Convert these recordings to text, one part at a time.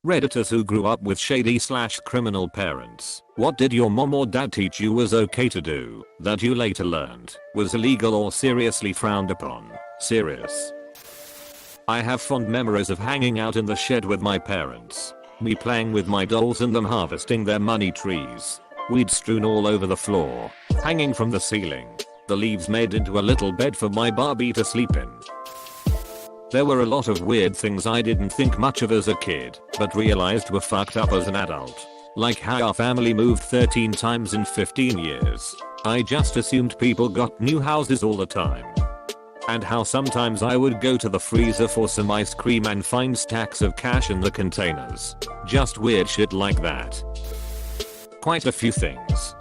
Redditors who grew up with shady/criminal parents. What did your mom or dad teach you was okay to do that you later learned was illegal or seriously frowned upon? Serious. I have fond memories of hanging out in the shed with my parents. Me playing with my dolls and them harvesting their money trees. Weed strewn all over the floor, hanging from the ceiling. The leaves made into a little bed for my Barbie to sleep in. There were a lot of weird things I didn't think much of as a kid, but realized were fucked up as an adult. Like how our family moved 13 times in 15 years. I just assumed people got new houses all the time. And how sometimes I would go to the freezer for some ice cream and find stacks of cash in the containers. Just weird shit like that. Quite a few things.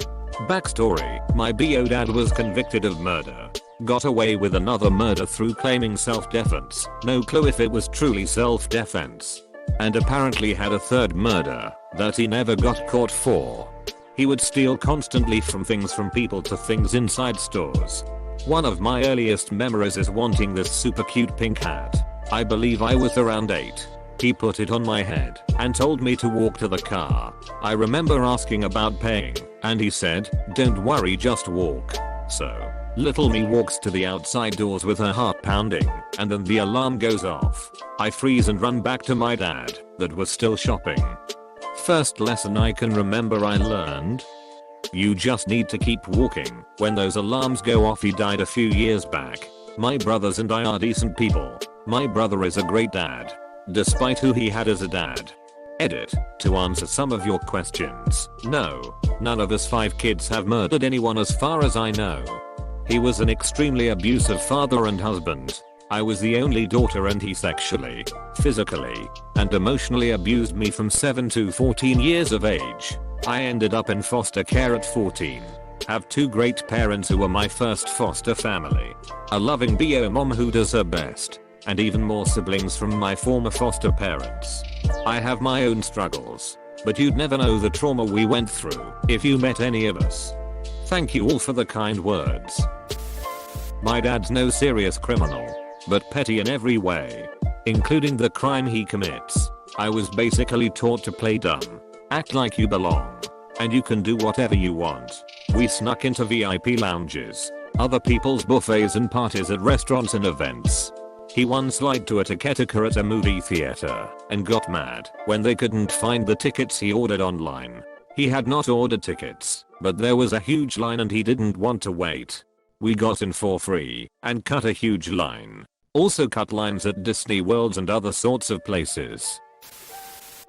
Backstory, my BO dad was convicted of murder. Got away with another murder through claiming self-defense. No clue if it was truly self-defense. And apparently had a third murder that he never got caught for. He would steal constantly from people to things inside stores. One of my earliest memories is wanting this super cute pink hat. I believe I was around 8. He put it on my head and told me to walk to the car. I remember asking about paying, and he said, "Don't worry, just walk." So, little me walks to the outside doors with her heart pounding, and then the alarm goes off. I freeze and run back to my dad, that was still shopping. First lesson I can remember I learned. You just need to keep walking when those alarms go off. He died a few years back. My brothers and I are decent people. My brother is a great dad, despite who he had as a dad. Edit, to answer some of your questions, no, none of us 5 kids have murdered anyone as far as I know. He was an extremely abusive father and husband. I was the only daughter and he sexually, physically, and emotionally abused me from 7 to 14 years of age. I ended up in foster care at 14. Have 2 great parents who were my first foster family. A loving BO mom who does her best. And even more siblings from my former foster parents. I have my own struggles. But you'd never know the trauma we went through if you met any of us. Thank you all for the kind words. My dad's no serious criminal, but petty in every way. Including the crime he commits. I was basically taught to play dumb. Act like you belong. And you can do whatever you want. We snuck into VIP lounges, other people's buffets and parties at restaurants and events. He once lied to a ticketer at a movie theater and got mad when they couldn't find the tickets he ordered online. He had not ordered tickets, but there was a huge line and he didn't want to wait. We got in for free and cut a huge line. Also cut lines at Disney Worlds and other sorts of places.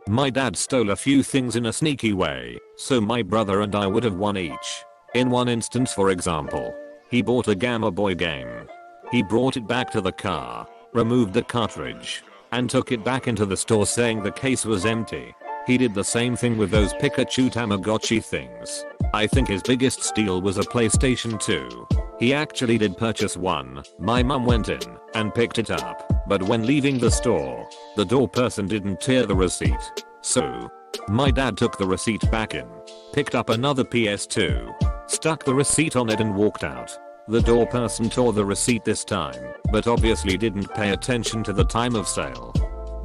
My dad stole a few things in a sneaky way, so my brother and I would have won each. In one instance, for example, he bought a Gamma Boy game. He brought it back to the car, removed the cartridge, and took it back into the store saying the case was empty. He did the same thing with those Pikachu Tamagotchi things. I think his biggest steal was a PlayStation 2. He actually did purchase one. My mum went in and picked it up, but when leaving the store, the door person didn't tear the receipt. So, my dad took the receipt back in, picked up another PS2, stuck the receipt on it and walked out. The door person tore the receipt this time, but obviously didn't pay attention to the time of sale.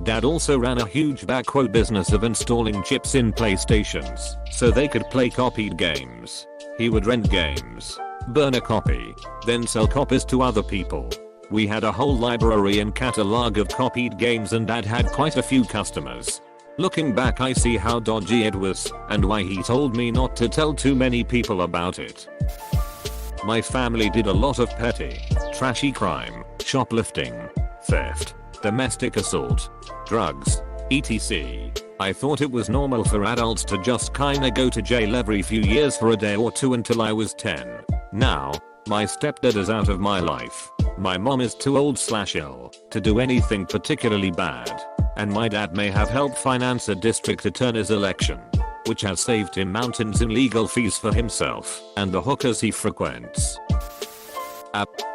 Dad also ran a huge backroad business of installing chips in PlayStations so they could play copied games. He would rent games, burn a copy, then sell copies to other people. We had a whole library and catalog of copied games and Dad had quite a few customers. Looking back, I see how dodgy it was and why he told me not to tell too many people about it. My family did a lot of petty, trashy crime, shoplifting, theft, domestic assault, drugs, etc. I thought it was normal for adults to just kinda go to jail every few years for a day or two until I was 10. Now, my stepdad is out of my life. My mom is too old/ill to do anything particularly bad. And my dad may have helped finance a district attorney's election, which has saved him mountains in legal fees for himself and the hookers he frequents.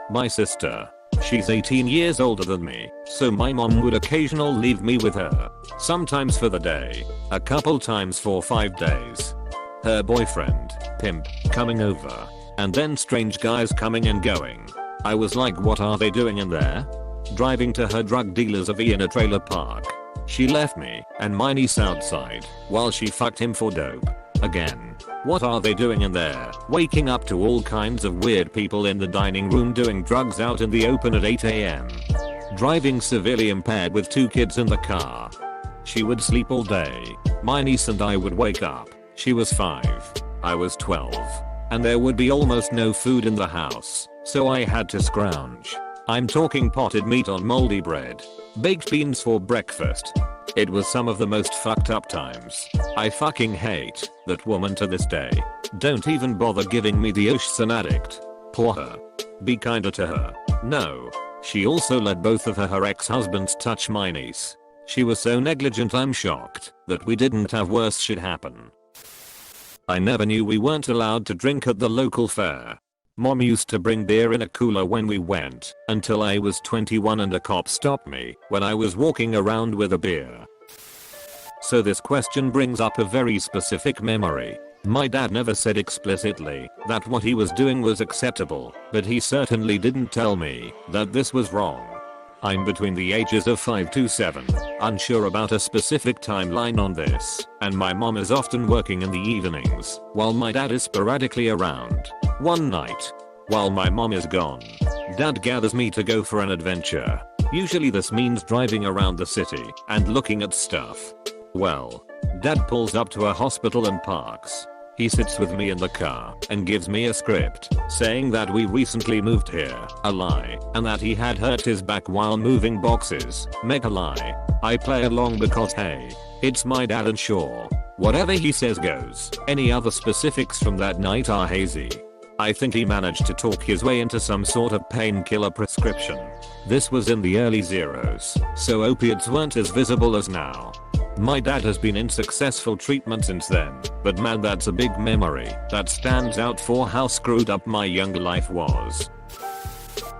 My sister. She's 18 years older than me, so my mom would occasionally leave me with her. Sometimes for the day, a couple times for 5 days. Her boyfriend, pimp, coming over, and then strange guys coming and going. I was like, what are they doing in there? Driving to her drug dealer's RV in a trailer park. She left me and my niece outside while she fucked him for dope. Again. What are they doing in there? Waking up to all kinds of weird people in the dining room doing drugs out in the open at 8 AM. Driving severely impaired with 2 kids in the car. She would sleep all day. My niece and I would wake up. She was 5. I was 12. And there would be almost no food in the house, so I had to scrounge. I'm talking potted meat on moldy bread. Baked beans for breakfast. It was some of the most fucked up times. I fucking hate that woman to this day. Don't even bother giving me the Ocean addict. Poor her. Be kinder to her. No. She also let both of her ex-husbands touch my niece. She was so negligent I'm shocked that we didn't have worse shit happen. I never knew we weren't allowed to drink at the local fair. Mom used to bring beer in a cooler when we went, until I was 21 and a cop stopped me when I was walking around with a beer. So this question brings up a very specific memory. My dad never said explicitly that what he was doing was acceptable, but he certainly didn't tell me that this was wrong. I'm between the ages of 5 to 7, unsure about a specific timeline on this, and my mom is often working in the evenings, while my dad is sporadically around. One night, while my mom is gone, dad gathers me to go for an adventure. Usually this means driving around the city and looking at stuff. Well, dad pulls up to a hospital and parks. He sits with me in the car and gives me a script saying that we recently moved here, a lie, and that he had hurt his back while moving boxes, mega lie. I play along because hey, it's my dad and sure, whatever he says goes. Any other specifics from that night are hazy. I think he managed to talk his way into some sort of painkiller prescription. This was in the early zeros, so opiates weren't as visible as now. My dad has been in successful treatment since then, but man, that's a big memory that stands out for how screwed up my young life was.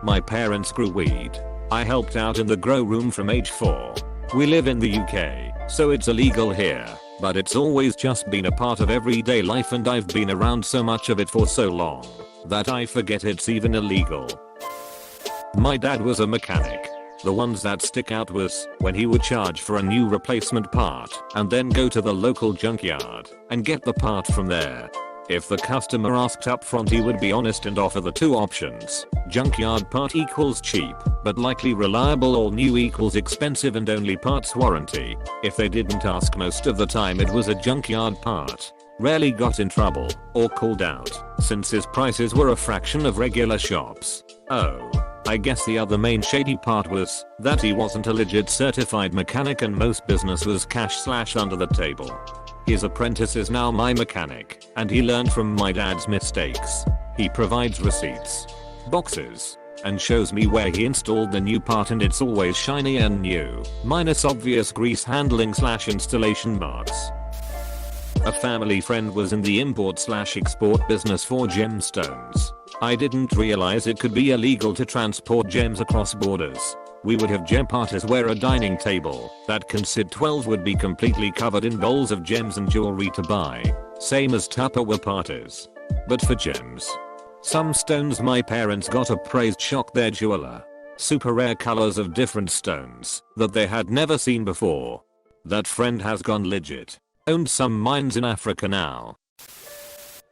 My parents grew weed. I helped out in the grow room from age 4. We live in the UK, so it's illegal here, but it's always just been a part of everyday life, and I've been around so much of it for so long that I forget it's even illegal. My dad was a mechanic. The ones that stick out was when he would charge for a new replacement part and then go to the local junkyard and get the part from there. If the customer asked up front, he would be honest and offer the 2 options. Junkyard part equals cheap, but likely reliable, or new equals expensive and only parts warranty. If they didn't ask, most of the time it was a junkyard part. Rarely got in trouble or called out, since his prices were a fraction of regular shops. Oh. I guess the other main shady part was that he wasn't a legit certified mechanic, and most business was cash / under the table. His apprentice is now my mechanic, and he learned from my dad's mistakes. He provides receipts, boxes, and shows me where he installed the new part, and it's always shiny and new, minus obvious grease handling / installation marks. A family friend was in the import / export business for gemstones. I didn't realize it could be illegal to transport gems across borders. We would have gem parties where a dining table that can sit 12 would be completely covered in bowls of gems and jewelry to buy, same as Tupperware parties. But for gems, some stones my parents got appraised shocked their jeweler. Super rare colors of different stones that they had never seen before. That friend has gone legit. Owned some mines in Africa now.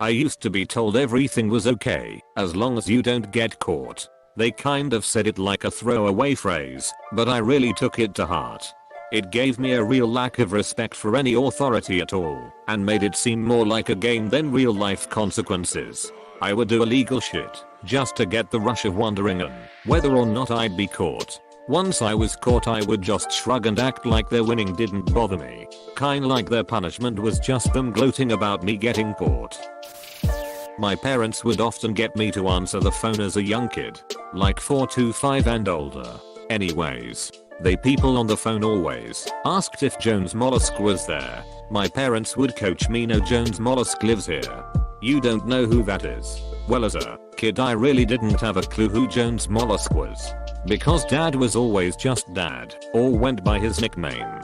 I used to be told everything was okay as long as you don't get caught. They kind of said it like a throwaway phrase, but I really took it to heart. It gave me a real lack of respect for any authority at all, and made it seem more like a game than real life consequences. I would do illegal shit just to get the rush of wondering on whether or not I'd be caught. Once I was caught, I would just shrug and act like their winning didn't bother me. Kinda like their punishment was just them gloating about me getting caught. My parents would often get me to answer the phone as a young kid, like 4 to 5 and older. Anyways, they people on the phone always asked if Jones Mollusk was there. My parents would coach me, no, Jones Mollusk lives here. You don't know who that is? Well, as a kid I really didn't have a clue who Jones Mollusk was, because dad was always just dad, or went by his nickname.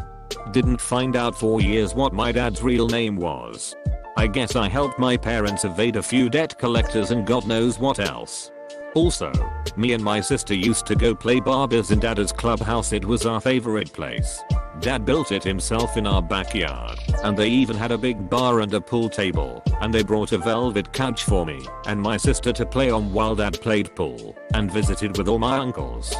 Didn't find out for years what my dad's real name was. I guess I helped my parents evade a few debt collectors and God knows what else. Also, me and my sister used to go play Barbies in Dad's clubhouse. It was our favorite place. Dad built it himself in our backyard, and they even had a big bar and a pool table, and they brought a velvet couch for me and my sister to play on while Dad played pool and visited with all my uncles.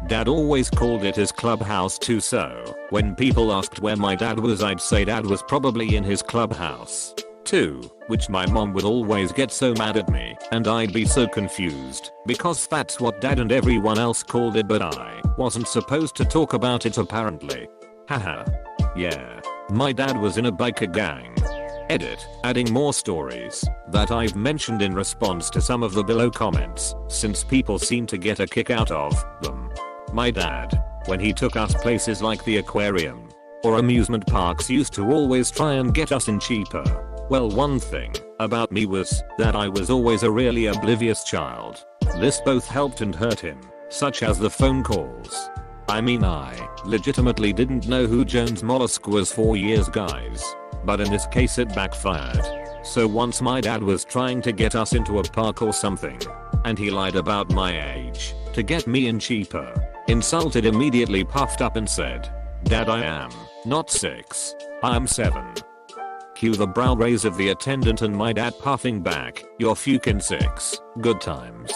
Dad always called it his clubhouse too, so when people asked where my dad was, I'd say Dad was probably in his clubhouse too, which my mom would always get so mad at me and I'd be so confused because that's what Dad and everyone else called it, but I wasn't supposed to talk about it apparently. Haha. Yeah. My dad was in a biker gang. Edit. Adding more stories that I've mentioned in response to some of the below comments, since people seem to get a kick out of them. My dad, when he took us places like the aquarium or amusement parks, used to always try and get us in cheaper. Well, one thing about me was that I was always a really oblivious child. This both helped and hurt him, such as the phone calls. I mean, I legitimately didn't know who Jones Mollusk was for years, guys. But in this case it backfired. So once my dad was trying to get us into a park or something, and he lied about my age to get me in cheaper. Insulted, immediately puffed up and said, "Dad, I am not 6. I'm 7. Cue the brow raise of the attendant and my dad puffing back, "You're fucking 6. Good times."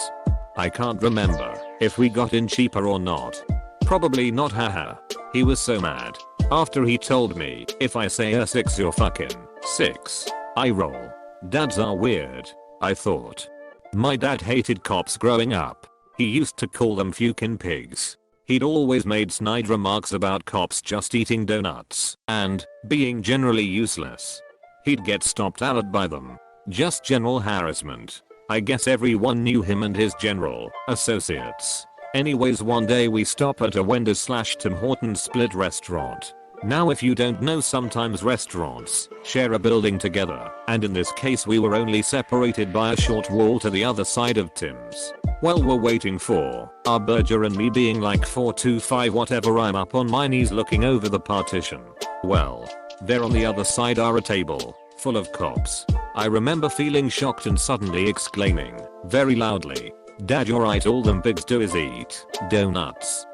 I can't remember if we got in cheaper or not. Probably not, haha. He was so mad. After he told me, if I say a 6 you're fucking 6. I roll. Dads are weird, I thought. My dad hated cops growing up. He used to call them fucking pigs. He'd always made snide remarks about cops just eating donuts and being generally useless. He'd get stopped out by them. Just general harassment. I guess everyone knew him and his general associates. Anyways, one day we stop at a Wendy's/Tim Hortons split restaurant. Now if you don't know, sometimes restaurants share a building together, and in this case we were only separated by a short wall to the other side of Tim's. Well, we're waiting for our burger and me being like 4 to 5 whatever, I'm up on my knees looking over the partition. Well, there on the other side are a table full of cops. I remember feeling shocked and suddenly exclaiming very loudly, "Dad, you're right, all them pigs do is eat donuts."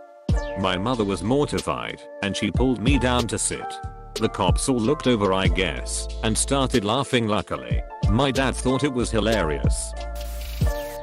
My mother was mortified and she pulled me down to sit. The cops all looked over, I guess, and started laughing. Luckily, my dad thought it was hilarious.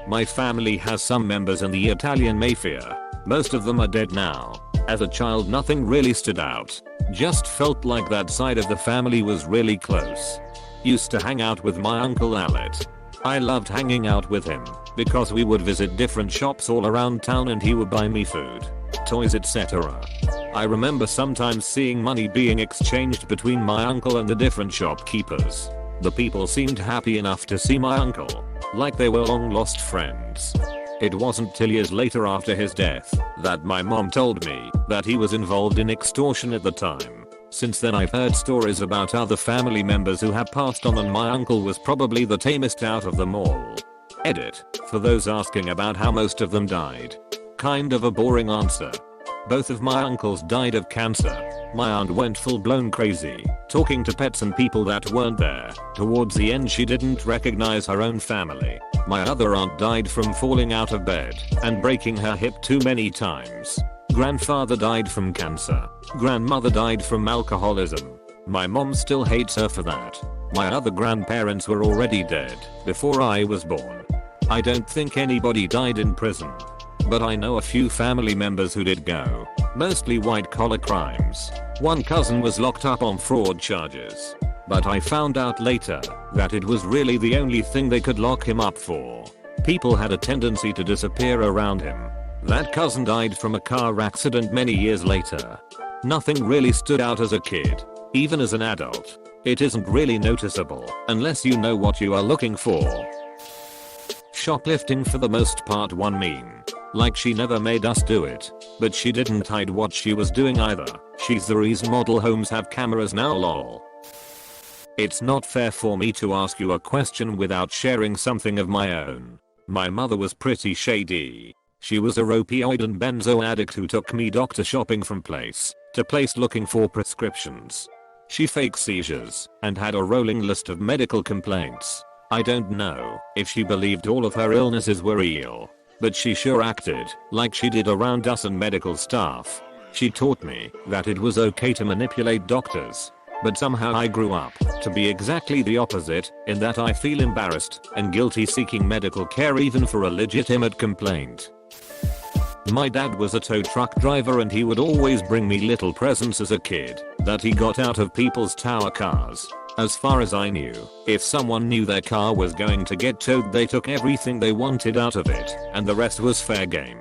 My family has some members in the Italian mafia. Most of them are dead now. As a child, nothing really stood out. Just felt like that side of the family was really close. Used to hang out with my uncle Alet. I loved hanging out with him because we would visit different shops all around town and he would buy me food, toys, etc. I remember sometimes seeing money being exchanged between my uncle and the different shopkeepers. The people seemed happy enough to see my uncle, like they were long lost friends. It wasn't till years later after his death that my mom told me that he was involved in extortion at the time. Since then I've heard stories about other family members who have passed on, and my uncle was probably the tamest out of them all. Edit. For those asking about how most of them died. Kind of a boring answer. Both of my uncles died of cancer. My aunt went full blown crazy, talking to pets and people that weren't there. Towards the end she didn't recognize her own family. My other aunt died from falling out of bed and breaking her hip too many times. Grandfather died from cancer. Grandmother died from alcoholism. My mom still hates her for that. My other grandparents were already dead before I was born. I don't think anybody died in prison, but I know a few family members who did go. Mostly white collar crimes. One cousin was locked up on fraud charges, but I found out later that it was really the only thing they could lock him up for. People had a tendency to disappear around him. That cousin died from a car accident many years later. Nothing really stood out as a kid. Even as an adult, it isn't really noticeable unless you know what you are looking for. Shoplifting for the most part. One mean. Like she never made us do it, but she didn't hide what she was doing either. She's the reason model homes have cameras now, lol. It's not fair for me to ask you a question without sharing something of my own. My mother was pretty shady. She was a opioid and benzo addict who took me doctor shopping from place to place looking for prescriptions. She faked seizures and had a rolling list of medical complaints. I don't know if she believed all of her illnesses were real, but she sure acted like she did around us and medical staff. She taught me that it was okay to manipulate doctors. But somehow I grew up to be exactly the opposite, in that I feel embarrassed and guilty seeking medical care even for a legitimate complaint. My dad was a tow truck driver and he would always bring me little presents as a kid that he got out of people's tower cars. As far as I knew, if someone knew their car was going to get towed, they took everything they wanted out of it, and the rest was fair game.